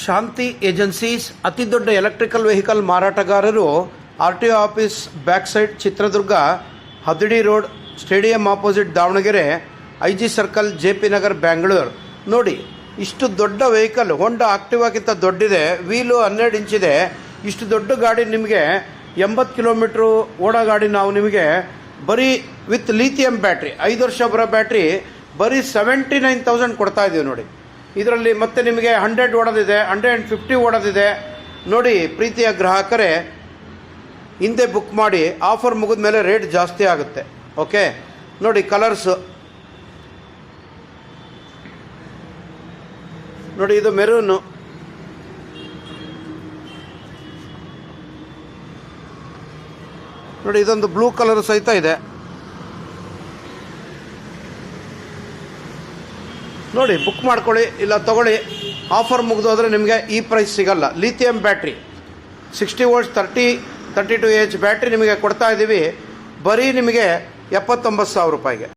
ಶಾಂತಿ agencies ಅತಿ ದೊಡ್ಡ electrical vehicle ಮಾರಾಟಗಾರರು RTO office back side Chitradurga, Hadadi road, stadium opposite Davangere, IG circle, JP Nagar, Bangalore. ನೋಡಿ, ಇಷ್ಟು ದೊಡ್ಡ ವೆಹಿಕಲ್ ಹೋಂಡಾ ಆಕ್ಟಿವಾಕ್ಕಿಂತ ದೊಡ್ಡಿದೆ. ವೀಲು 12 ಇಂಚಿದೆ. ಇಷ್ಟು ದೊಡ್ಡ ಗಾಡಿ ನಿಮಗೆ 80 ಕಿಲೋಮೀಟ್ರು ಓಡೋ ಗಾಡಿ ನಾವು ನಿಮಗೆ ಬರೀ ವಿತ್ ಲಿಥಿಯಂ ಬ್ಯಾಟ್ರಿ 5 ವರ್ಷ ಬರೋ ಬ್ಯಾಟ್ರಿ ಬರೀ 79,000 ಕೊಡ್ತಾ ಇದ್ದೀವಿ ನೋಡಿ. ಇದರಲ್ಲಿ ಮತ್ತೆ ನಿಮಗೆ 100 ಓಡೋದಿದೆ, 150 ಓಡೋದಿದೆ. ನೋಡಿ ಪ್ರೀತಿಯ ಗ್ರಾಹಕರೇ, ಹಿಂದೆ ಬುಕ್ ಮಾಡಿ, ಆಫರ್ ಮುಗಿದ ಮೇಲೆ ರೇಟ್ ಜಾಸ್ತಿ ಆಗುತ್ತೆ. ಓಕೆ, ನೋಡಿ ಕಲರ್ಸು ನೋಡಿ, ಇದು ಮೆರೂನು, ನೋಡಿ ಇದೊಂದು ಬ್ಲೂ ಕಲರ್ ಸಹಿತ ಇದೆ. ನೋಡಿ ಬುಕ್ ಮಾಡ್ಕೊಳ್ಳಿ, ಇಲ್ಲ ತಗೊಳ್ಳಿ. ಆಫರ್ ಮುಗಿದೋದ್ರೆ ನಿಮಗೆ ಈ ಪ್ರೈಸ್ ಸಿಗಲ್ಲ. Lithium battery 60 volts 32 AH battery ನಿಮಗೆ ಕೊಡ್ತಾ ಇದ್ದೀವಿ ಬರೀ ನಿಮಗೆ 79,000 ರೂಪಾಯಿಗೆ.